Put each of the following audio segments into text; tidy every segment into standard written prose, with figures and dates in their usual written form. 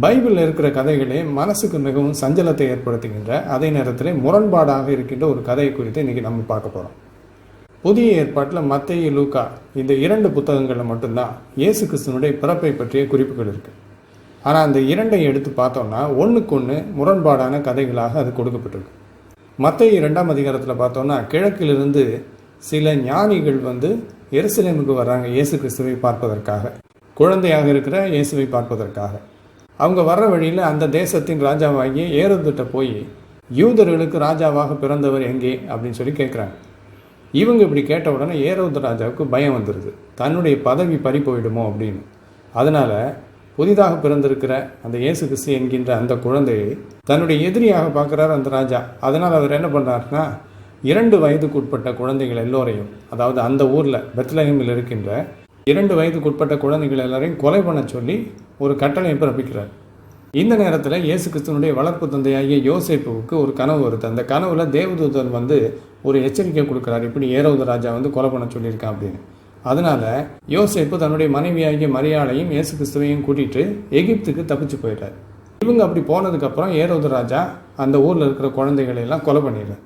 பைபிளில் இருக்கிற கதைகளே மனசுக்கு மிகவும் சஞ்சலத்தை ஏற்படுத்துகின்ற, அதே நேரத்தில் முரண்பாடாக இருக்கின்ற ஒரு கதையை குறித்து இன்றைக்கி நம்ம பார்க்க போகிறோம். புதிய ஏற்பாட்டில் மத்தேயு, லூக்கா இந்த 2 புத்தகங்களில் மட்டும்தான் இயேசு கிறிஸ்துவனுடைய பிறப்பை பற்றிய குறிப்புகள் இருக்குது. ஆனால் அந்த 2ஐ எடுத்து பார்த்தோம்னா ஒன்றுக்கு ஒன்று முரண்பாடான கதைகளாக அது கொடுக்கப்பட்டிருக்கு. மத்தேயு 2ஆம் அதிகாரத்தில் பார்த்தோம்னா கிழக்கிலிருந்து சில ஞானிகள் எருசலேமுக்கு வர்றாங்க இயேசு கிறிஸ்துவை பார்ப்பதற்காக, குழந்தையாக இருக்கிற இயேசுவை பார்ப்பதற்காக. அவங்க வர்ற வழியில் அந்த தேசத்தின் ராஜாவாகிய ஏரோதுட்ட போய் யூதர்களுக்கு ராஜாவாக பிறந்தவர் எங்கே அப்படின்னு சொல்லி கேட்குறாங்க. இவங்க இப்படி கேட்ட உடனே ஏரோது ராஜாவுக்கு பயம் வந்துடுது, தன்னுடைய பதவி பறி போயிடுமோ அப்படின்னு. அதனால் புதிதாக பிறந்திருக்கிற அந்த இயேசு கிறிஸ்து என்கின்ற அந்த குழந்தையை தன்னுடைய எதிரியாக பார்க்குறாரு அந்த ராஜா. அதனால் அவர் என்ன பண்ணுறாருன்னா 2 வயதுக்குட்பட்ட குழந்தைகள் எல்லோரையும், அதாவது அந்த ஊரில் பெத்லஹேமில் இருக்கின்ற 2 வயதுக்குட்பட்ட குழந்தைகள் எல்லாரையும் கொலை பண்ண சொல்லி ஒரு கட்டளை பிறப்பிக்கிறார். இந்த நேரத்தில் இயேசு கிறிஸ்துவனுடைய வளர்ப்பு தந்தையாகிய யோசேப்புவுக்கு ஒரு கனவு வருது. அந்த கனவுல தேவதூதன் ஒரு எச்சரிக்கை கொடுக்குறார், இப்படி ஏரோது ராஜா கொலை பண்ண சொல்லியிருக்கான் அப்படின்னு. அதனால யோசேப்பு தன்னுடைய மனைவியாகிய மரியாளையும் இயேசு கிறிஸ்துவையும் கூட்டிட்டு எகிப்துக்கு தப்பிச்சு போயிட்டார். இவங்க அப்படி போனதுக்கப்புறம் ஏரோது ராஜா அந்த ஊரில் இருக்கிற குழந்தைகளை எல்லாம் கொலை பண்ணிடுறார்.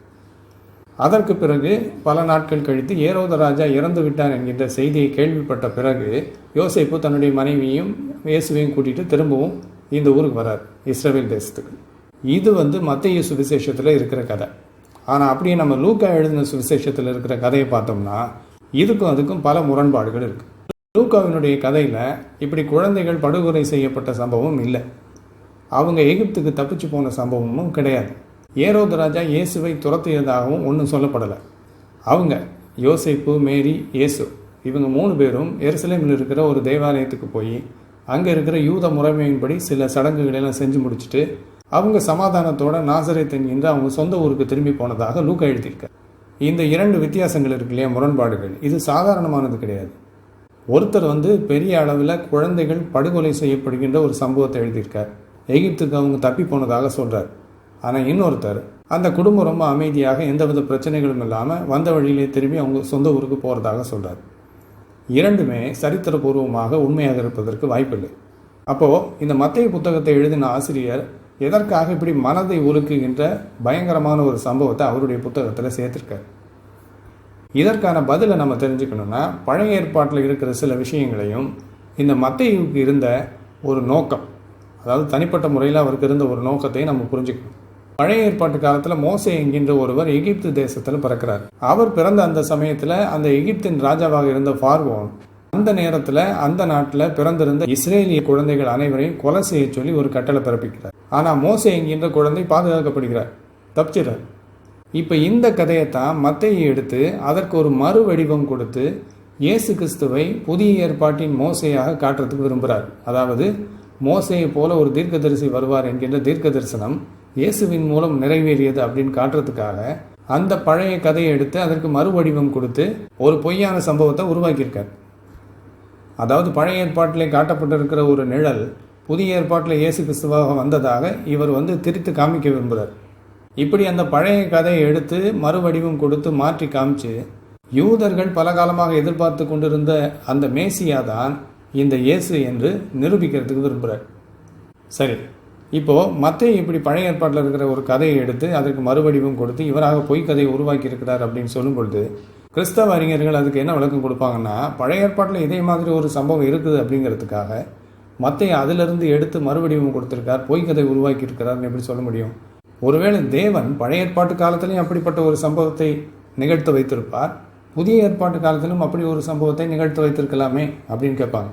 அதற்கு பிறகு பல நாட்கள் கழித்து ஏரோது ராஜா இறந்து விட்டார் என்கின்ற செய்தியை கேள்விப்பட்ட பிறகு யோசேப்பு தன்னுடைய மனைவியையும் இயேசுவையும் கூட்டிட்டு திரும்பவும் இந்த ஊருக்கு வரார், இஸ்ரவேல் தேசத்துக்கு. இது மத்தேயு சுவிசேஷத்தில் இருக்கிற கதை. ஆனால் அப்படியே நம்ம லூக்கா எழுதின சுவிசேஷத்தில் இருக்கிற கதையை பார்த்தோம்னா இதுக்கும் அதுக்கும் பல முரண்பாடுகள் இருக்குது. லூக்காவினுடைய கதையில் இப்படி குழந்தைகள் படுகொலை செய்யப்பட்ட சம்பவம் இல்லை, அவங்க எகிப்துக்கு தப்பிச்சு போன சம்பவமும் கிடையாது. ஏரோது ராஜா இயேசுவை துரத்தியதாகவும் ஒன்றும் சொல்லப்படலை. அவங்க யோசேப்பு, மேரி, இயேசு இவங்க 3 பேரும் எருசலேமில் இருக்கிற ஒரு தேவாலயத்துக்கு போய் அங்கே இருக்கிற யூத முறைமையின்படி சில சடங்குகளெல்லாம் செஞ்சு முடிச்சுட்டு அவங்க சமாதானத்தோட நாசரேத் என்கின்ற அவங்க சொந்த ஊருக்கு திரும்பி போனதாக லூக்கா எழுதியிருக்கார். இந்த 2 வித்தியாசங்கள் இருக்கு இல்லையா, முரண்பாடுகள், இது சாதாரணமானது கிடையாது. ஒருத்தர் பெரிய அளவில் குழந்தைகள் படுகொலை செய்யப்படுகின்ற ஒரு சம்பவத்தை எழுதியிருக்கார், எகிப்துக்கு அவங்க தப்பி போனதாக சொல்கிறார். ஆனால் இன்னொருத்தர் அந்த குடும்பம் ரொம்ப அமைதியாக எந்தவித பிரச்சனைகளும் இல்லாமல் வந்த வழியிலே திரும்பி அவங்க சொந்த ஊருக்கு போகிறதாக சொல்கிறார். 2மே சரித்திரபூர்வமாக உண்மையாக இருப்பதற்கு வாய்ப்பில்லை. அப்போது இந்த மத்தேயு புத்தகத்தை எழுதின ஆசிரியர் எதற்காக இப்படி மனதை உலுக்குகின்ற பயங்கரமான ஒரு சம்பவத்தை அவருடைய புத்தகத்தில் சேர்த்திருக்கார்? இதற்கான பதிலை நம்ம தெரிஞ்சுக்கணுன்னா பழைய ஏற்பாட்டில் இருக்கிற சில விஷயங்களையும் இந்த மத்தேயுவுக்கு இருந்த ஒரு நோக்கம், அதாவது தனிப்பட்ட முறையில் அவருக்கு இருந்த ஒரு நோக்கத்தை நம்ம புரிஞ்சுக்கணும். பழைய ஏற்பாட்டு காலத்தில் மோசே என்கின்ற ஒருவர் எகிப்து தேசத்தில் பிறக்கிறார். அவர் பிறந்த அந்த சமயத்தில் அந்த எகிப்தின் ராஜாவாக இருந்த பார்வோன் அந்த நேரத்தில் அந்த நாட்டில் பிறந்திருந்த இஸ்ரேலிய குழந்தைகள் அனைவரையும் கொலை செய்ய சொல்லி ஒரு கட்டளை பிறப்பிக்கிறார். ஆனால் மோசே என்கின்ற குழந்தை பாதுகாக்கப்படுகிறார், தப்பிச்சிடறார். இப்போ இந்த கதையைத்தான் மத்தேயு எடுத்து அதற்கு ஒரு மறு வடிவம் கொடுத்து இயேசு கிறிஸ்துவை புதிய ஏற்பாட்டின் மோசையாக காட்டுறதுக்கு விரும்புகிறார். அதாவது மோசையை போல ஒரு தீர்க்கதரிசி வருவார் என்கின்ற தீர்க்க தரிசனம் இயேசுவின் மூலம் நிறைவேறியது அப்படின்னு காட்டுறதுக்காக அந்த பழைய கதையை எடுத்து அதற்கு மறு வடிவம் கொடுத்து ஒரு பொய்யான சம்பவத்தை உருவாக்கியிருக்கார். அதாவது பழைய ஏற்பாட்டிலே காட்டப்பட்டிருக்கிற ஒரு நிழல் புதிய ஏற்பாட்டில் இயேசு கிறிஸ்துவாக வந்ததாக இவர் திரித்து காமிக்க விரும்புகிறார். இப்படி அந்த பழைய கதையை எடுத்து மறு வடிவம் கொடுத்து மாற்றி காமிச்சு யூதர்கள் பல காலமாக எதிர்பார்த்து கொண்டிருந்த அந்த மேசியா தான் இந்த இயேசு என்று நிரூபிக்கிறதுக்கு விரும்புகிறார். சரி, இப்போது மத்தேயு இப்படி பழைய ஏற்பாட்டில் இருக்கிற ஒரு கதையை எடுத்து அதற்கு மறுவடிவம் கொடுத்து இவராக பொய் கதையை உருவாக்கி இருக்கிறார் அப்படின்னு சொல்லும் பொழுது கிறிஸ்தவ அறிஞர்கள் அதுக்கு என்ன விளக்கம் கொடுப்பாங்கன்னா, பழைய ஏற்பாட்டில் இதே மாதிரி ஒரு சம்பவம் இருக்குது அப்படிங்கிறதுக்காக மத்தேயு அதிலிருந்து எடுத்து மறுவடிவம் கொடுத்திருக்கார், பொய் கதை உருவாக்கி இருக்கிறார்னு எப்படி சொல்ல முடியும்? ஒருவேளை தேவன் பழைய ஏற்பாட்டு காலத்திலையும் அப்படிப்பட்ட ஒரு சம்பவத்தை நிகழ்த்த வைத்திருப்பார், புதிய ஏற்பாட்டு காலத்திலும் அப்படி ஒரு சம்பவத்தை நிகழ்த்த வைத்திருக்கலாமே அப்படின்னு கேட்பாங்க.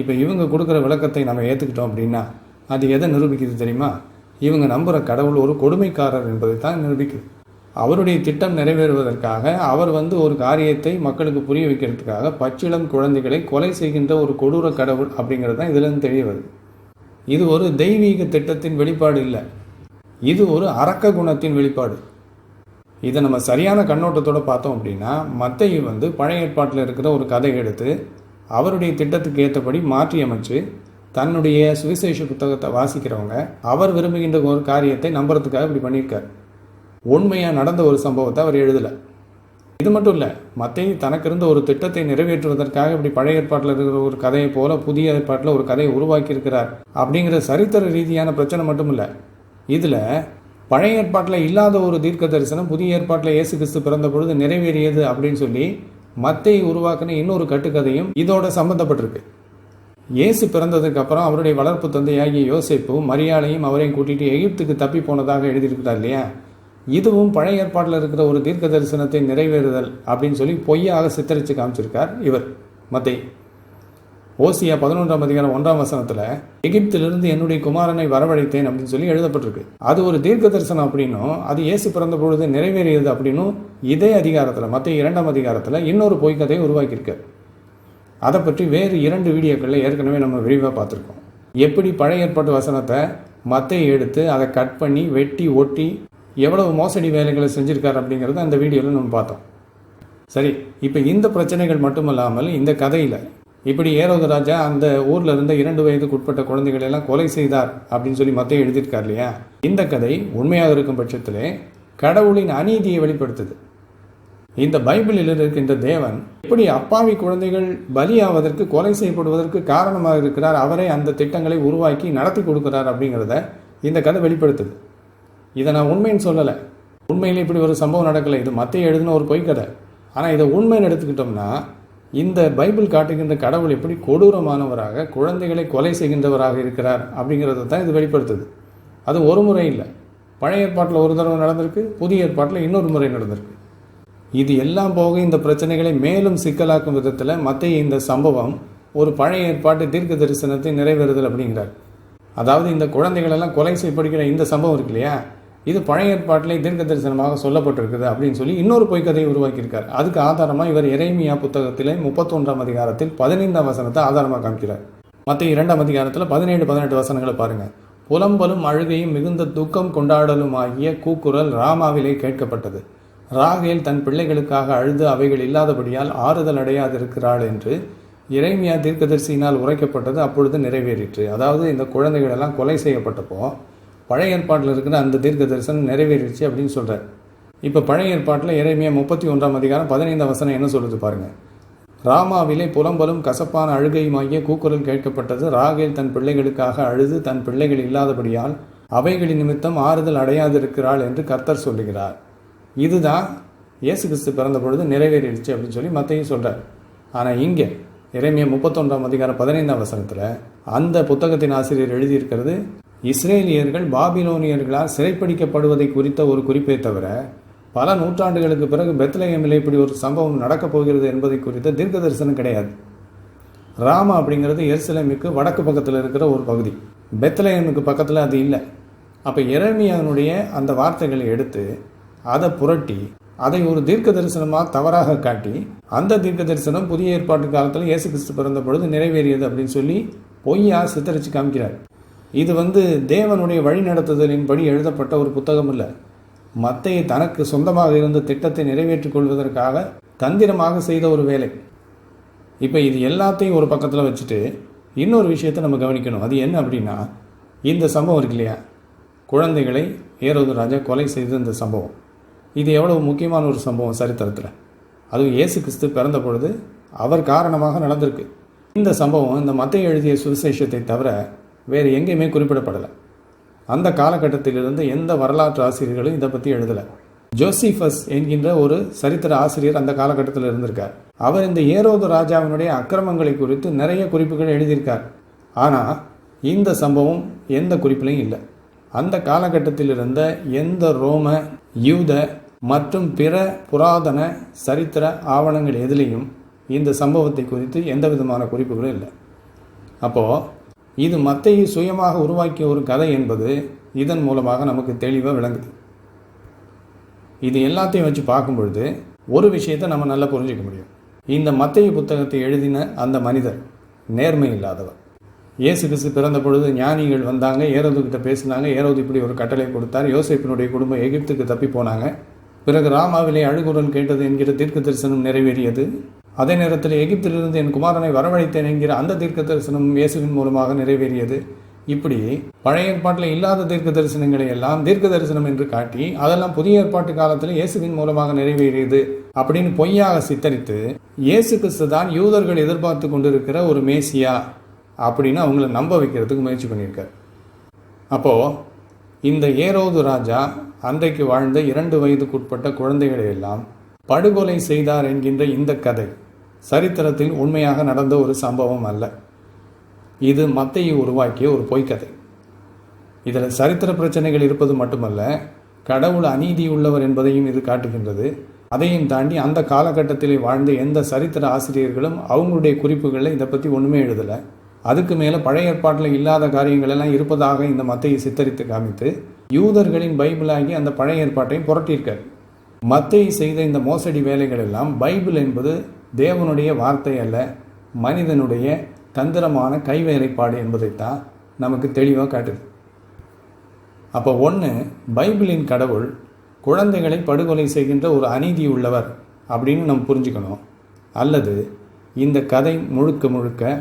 இப்போ இவங்க கொடுக்குற விளக்கத்தை நம்ம ஏற்றுக்கிட்டோம் அப்படின்னா அது எதை நிரூபிக்குது தெரியுமா? இவங்க நம்புகிற கடவுள் ஒரு கொடுமைக்காரர் என்பதை தான் நிரூபிக்குது. அவருடைய திட்டம் நிறைவேறுவதற்காக அவர் ஒரு காரியத்தை மக்களுக்கு புரிய வைக்கிறதுக்காக பச்சிளம் குழந்தைகளை கொலை செய்கின்ற ஒரு கொடூர கடவுள் அப்படிங்கிறது தான் இதிலிருந்து தெரிய வருது. இது ஒரு தெய்வீக திட்டத்தின் வெளிப்பாடு இல்லை, இது ஒரு அரக்க குணத்தின் வெளிப்பாடு. இதை நம்ம சரியான கண்ணோட்டத்தோடு பார்த்தோம் அப்படின்னா மத்தேயு பழைய ஏற்பாட்டில் இருக்கிற ஒரு கதையை எடுத்து அவருடைய திட்டத்துக்கு ஏற்றபடி மாற்றி அமைச்சு தன்னுடைய சுவிசேஷ புத்தகத்தை வாசிக்கிறவங்க அவர் விரும்புகின்ற ஒரு காரியத்தை நம்புறதுக்காக இப்படி பண்ணியிருக்கார். உண்மையாக நடந்த ஒரு சம்பவத்தை அவர் எழுதலை. இது மட்டும் இல்லை, மத்தேயு தனக்கு இருந்த ஒரு திட்டத்தை நிறைவேற்றுவதற்காக இப்படி பழைய ஏற்பாட்டில் இருக்கிற ஒரு கதையை போல புதிய ஏற்பாட்டில் ஒரு கதையை உருவாக்கி இருக்கிறார் அப்படிங்கிற சரித்திர ரீதியான பிரச்சனை மட்டும் இல்லை. இதில் பழைய ஏற்பாட்டில் இல்லாத ஒரு தீர்க்க தரிசனம் புதிய ஏற்பாட்டில் இயேசு கிறிஸ்து பிறந்த பொழுது நிறைவேறியது அப்படின்னு சொல்லி மத்தேயு உருவாக்கின இன்னொரு கட்டுக்கதையும் இதோட சம்பந்தப்பட்டிருக்கு. இயேசு பிறந்ததுக்கு அப்புறம் அவருடைய வளர்ப்பு தந்தையாகிய யோசேப்பும் மரியாளையும் அவரையும் கூட்டிட்டு எகிப்துக்கு தப்பி போனதாக எழுதியிருக்கிறார் இல்லையா? இதுவும் பழைய ஏற்பாட்டில் இருக்கிற ஒரு தீர்க்க தரிசனத்தை நிறைவேறுதல் அப்படின்னு சொல்லி பொய்யாக சித்தரித்து காமிச்சிருக்கார் இவர் மத்தேயு. ஓசியா 11ஆம் அதிகாரம் 1ஆம் வசனத்தில் எகிப்திலிருந்து என்னுடைய குமாரனை வரவழைத்தேன் அப்படின்னு சொல்லி எழுதப்பட்டிருக்கு. அது ஒரு தீர்க்க தரிசனம் அப்படின்னும் அது இயேசு பிறந்த பொழுது நிறைவேறியது அப்படின்னும் இதே அதிகாரத்தில் மத்தேயு 2ஆம் அதிகாரத்தில் இன்னொரு பொய்க்கதையை உருவாக்கியிருக்கார். அதை பற்றி வேறு 2 வீடியோக்களில் ஏற்கனவே நம்ம விரிவாக பார்த்துருக்கோம். எப்படி பழைய ஏற்பாட்டு வசனத்தை மத்தேயு எடுத்து அதை கட் பண்ணி வெட்டி ஒட்டி எவ்வளவு மோசடி வேலைகளை செஞ்சுருக்கார் அப்படிங்கிறத அந்த வீடியோவில் நம்ம பார்த்தோம். சரி, இப்போ இந்த பிரச்சனைகள் மட்டுமல்லாமல் இந்த கதையில் இப்படி ஏரோது ராஜா அந்த ஊரில் இருந்த 2 வயதுக்கு உட்பட்ட குழந்தைகளை எல்லாம் கொலை செய்தார் அப்படின்னு சொல்லி மத்தேயு எழுதியிருக்கார் இல்லையா? இந்த கதை உண்மையாக இருக்கும் பட்சத்திலே கடவுளின் அநீதியை வெளிப்படுத்துது. இந்த பைபிளில் இருக்கின்ற தேவன் எப்படி அப்பாவி குழந்தைகள் பலியாவதற்கு கொலை செய்யப்படுவதற்கு காரணமாக இருக்கிறார், அவரே அந்த திட்டங்களை உருவாக்கி நடத்தி கொடுக்கிறார் அப்படிங்கிறத இந்த கதை வெளிப்படுத்துது. இதை நான் உண்மைன்னு சொல்லலை, உண்மையில் இப்படி ஒரு சம்பவம் நடக்கலை, இது மத்தேயு எழுதின ஒரு பொய்க்கதை. ஆனால் இதை உண்மைன்னு எடுத்துக்கிட்டோம்னா இந்த பைபிள் காட்டுகின்ற கடவுள் எப்படி கொடூரமானவராக குழந்தைகளை கொலை செய்கின்றவராக இருக்கிறார் அப்படிங்கிறத தான் இது வெளிப்படுத்துது. அது ஒரு முறை இல்லை, பழைய ஏற்பாட்டில் ஒரு தடவை நடந்திருக்கு, புதிய ஏற்பாட்டில் இன்னொரு முறை நடந்திருக்கு. இது எல்லாம் போக இந்த பிரச்சனைகளை மேலும் சிக்கலாக்கும் விதத்தில் மத்தேயு இந்த சம்பவம் ஒரு பழைய ஏற்பாட்டு தீர்க்க தரிசனத்தை நிறைவேறுதல் அப்படிங்கிறார். அதாவது இந்த குழந்தைகளெல்லாம் கொலை செய்யப்படுகிற இந்த சம்பவம் இருக்கு இல்லையா, இது பழைய ஏற்பாட்டிலே தீர்க்க தரிசனமாக சொல்லப்பட்டிருக்குது அப்படின்னு சொல்லி இன்னொரு பொய்க்கதையை உருவாக்கியிருக்கார். அதுக்கு ஆதாரமாக இவர் எரேமியா புத்தகத்திலே 31ஆம் அதிகாரத்தில் 15ஆம் வசனத்தை ஆதாரமாக காமிக்கிறார். மத்தேயு 2ஆம் அதிகாரத்தில் 17-18 வசனங்களை பாருங்கள். புலம்பலும் அழுகையும் மிகுந்த துக்கம் கொண்டாடலும் ஆகிய கூக்குரல் ராமாவிலே கேட்கப்பட்டது. ராகேல் தன் பிள்ளைகளுக்காக அழுது அவைகள் இல்லாதபடியால் ஆறுதல் அடையாதிருக்கிறாள் என்று எரேமியா தீர்க்கதரிசியினால் உரைக்கப்பட்டது அப்பொழுது நிறைவேறிற்று. அதாவது இந்த குழந்தைகள் எல்லாம் கொலை செய்யப்பட்டப்போ பழைய ஏற்பாட்டில் இருக்கிற அந்த தீர்க்க தரிசனம் நிறைவேறிடுச்சு அப்படின்னு சொல்கிறார். இப்போ பழைய ஏற்பாட்டில் எரேமியா 31ஆம் அதிகாரம் 15ஆம் வசனம் என்ன சொல்லுது பாருங்கள். ராமாவிலே புலம்பலும் கசப்பான அழுகையுமாகிய கூக்குரல் கேட்கப்பட்டது. ராகேல் தன் பிள்ளைகளுக்காக அழுது தன் பிள்ளைகள் இல்லாதபடியால் அவைகளின் நிமித்தம் ஆறுதல் அடையாதிருக்கிறாள் என்று கர்த்தர் சொல்லுகிறார். இதுதான் இயேசு கிறிஸ்து பிறந்த பொழுது நிறைவேறிடுச்சு அப்படின்னு சொல்லி மத்தேயு சொல்கிறார். ஆனால் இங்கே எரேமியா 31ஆம் அதிகாரம் 15ஆம் வசனத்தில் அந்த புத்தகத்தின் ஆசிரியர் எழுதியிருக்கிறது இஸ்ரேலியர்கள் பாபிலோனியர்களால் சிறைப்பிடிக்கப்படுவதை குறித்த ஒரு குறிப்பை தவிர பல நூற்றாண்டுகளுக்கு பிறகு பெத்லகேமில் இப்படி ஒரு சம்பவம் நடக்கப் போகிறது என்பதை குறித்த தீர்க்க தரிசனம் கிடையாது. ராமா அப்படிங்கிறது எருசலேமுக்கு வடக்கு பக்கத்தில் இருக்கிற ஒரு பகுதி, பெத்லகேமுக்கு பக்கத்தில் அது இல்லை. அப்போ எரேமியாவினுடைய அந்த வார்த்தைகளை எடுத்து அதை புரட்டி அதை ஒரு தீர்க்க தரிசனமாக தவறாக காட்டி அந்த தீர்க்க தரிசனம் புதிய ஏற்பாட்டு காலத்தில் இயேசு கிறிஸ்து பிறந்த பொழுது நிறைவேறியது அப்படின்னு சொல்லி பொய்யா சித்தரித்து காமிக்கிறார். இது தேவனுடைய வழிநடத்துதலின்படி எழுதப்பட்ட ஒரு புத்தகம் இல்லை. மத்தேயு தனக்கு சொந்தமாக இருந்த திட்டத்தை நிறைவேற்றிக் கொள்வதற்காக தந்திரமாக செய்த ஒரு வேலை. இப்போ இது எல்லாத்தையும் ஒரு பக்கத்தில் வச்சுட்டு இன்னொரு விஷயத்தை நம்ம கவனிக்கணும். அது என்ன அப்படின்னா, இந்த சம்பவம் இருக்கு இல்லையா, குழந்தைகளை ஏரோது ராஜா கொலை செய்த இந்த சம்பவம், இது எவ்வளவு முக்கியமான ஒரு சம்பவம் சரித்திரத்தில். அதுவும் இயேசு கிறிஸ்து பிறந்த பொழுது அவர் காரணமாக நடந்திருக்கு. இந்த சம்பவம் இந்த மத்தேயு எழுதிய சுவிசேஷத்தை தவிர வேறு எங்கேயுமே குறிப்பிடப்படலை. அந்த காலகட்டத்திலிருந்து எந்த வரலாற்று ஆசிரியர்களும் இதை பற்றி எழுதலை. ஜோசிஃபஸ் என்கின்ற ஒரு சரித்திர ஆசிரியர் அந்த காலகட்டத்தில் இருந்திருக்கார். அவர் இந்த ஏரோது ராஜாவினுடைய அக்கிரமங்களை குறித்து நிறைய குறிப்புகள் எழுதியிருக்கார். ஆனால் இந்த சம்பவம் எந்த குறிப்பிலையும் இல்லை. அந்த காலகட்டத்தில் இருந்த எந்த ரோம, யூத மற்றும் பிற புராதன சரித்திர ஆவணங்கள் எதிலையும் இந்த சம்பவத்தை குறித்து எந்த விதமான குறிப்புகளும் இல்லை. அப்போது இது மத்தேயு சுயமாக உருவாக்கிய ஒரு கதை என்பது இதன் மூலமாக நமக்கு தெளிவாக விளங்குது. இது எல்லாத்தையும் வச்சு பார்க்கும் பொழுது ஒரு விஷயத்தை நம்ம நல்லா புரிஞ்சிக்க முடியும். இந்த மத்தேயு புத்தகத்தை எழுதின அந்த மனிதர் நேர்மை இல்லாதவர். இயேசு கிறிஸ்து பிறந்த பொழுது ஞானிகள் வந்தாங்க, ஏரோதுகிட்ட பேசினாங்க. ஏரோது இப்படி ஒரு கட்டளை கொடுத்தார். யோசேப்பினுடைய குடும்பம் எகிப்துக்கு தப்பி போனாங்க. பிறகு ராமாவிலே அழுகுரல் கேட்டது என்கிற தீர்க்க தரிசனம் நிறைவேறியது. அதே நேரத்தில் எகிப்திலிருந்து என் குமாரனை வரவழைத்தேன் என்கிற அந்த தீர்க்க தரிசனம் இயேசுவின் மூலமாக நிறைவேறியது. இப்படி பழைய ஏற்பாட்டில் இல்லாத தீர்க்க தரிசனங்களை எல்லாம் தீர்க்க தரிசனம் என்று காட்டி அதெல்லாம் புதிய ஏற்பாட்டு காலத்தில் இயேசுவின் மூலமாக நிறைவேறியது அப்படின்னு பொய்யாக சித்தரித்து இயேசு கிறிஸ்து தான் யூதர்கள் எதிர்பார்த்து கொண்டிருக்கிற ஒரு மேசியா அப்படின்னு அவங்கள நம்ப வைக்கிறதுக்கு முயற்சி பண்ணியிருக்கார். அப்போது இந்த ஏரோது ராஜா அன்றைக்கு வாழ்ந்த 2 வயதுக்குட்பட்ட குழந்தைகளை எல்லாம் படுகொலை செய்தார் என்கின்ற இந்த கதை சரித்திரத்தில் உண்மையாக நடந்த ஒரு சம்பவம் அல்ல. இது மத்தேயு உருவாக்கிய ஒரு பொய்க்கதை. இதில் சரித்திர பிரச்சனைகள் இருப்பது மட்டுமல்ல, கடவுள் அநீதி உள்ளவர் என்பதையும் இது காட்டுகின்றது. அதையும் தாண்டி அந்த காலகட்டத்தில் வாழ்ந்த எந்த சரித்திர ஆசிரியர்களும் அவங்களுடைய குறிப்புகளில் இதை பற்றி ஒன்றுமே எழுதலை. அதுக்கு மேலே பழைய ஏற்பாட்டில் இல்லாத காரியங்கள் எல்லாம் இருப்பதாக இந்த மத்தேயு சித்தரித்து காமித்து யூதர்களின் பைபிளாகி அந்த பழைய ஏற்பாட்டையும் புரட்டியிருக்கார். மத்தேயு செய்த இந்த மோசடி வேலைகள் எல்லாம் பைபிள் என்பது தேவனுடைய வார்த்தை அல்ல, மனிதனுடைய தந்திரமான கைவேலைப்பாடு என்பதைத்தான் நமக்கு தெளிவாக காட்டுது. அப்போ ஒன்று, பைபிளின் கடவுள் குழந்தைகளை படுகொலை செய்கின்ற ஒரு அநீதி உள்ளவர் அப்படின்னு நம்ம புரிஞ்சுக்கணும். அல்லது இந்த கதை முழுக்க முழுக்க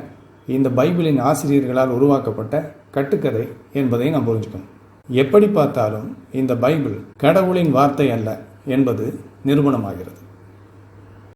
இந்த பைபிளின் ஆசிரியர்களால் உருவாக்கப்பட்ட கட்டுக்கதை என்பதை நாம் புரிஞ்சுக்கணும். எப்படி பார்த்தாலும் இந்த பைபிள் கடவுளின் வார்த்தை அல்ல என்பது நிரூபணமாகிறது.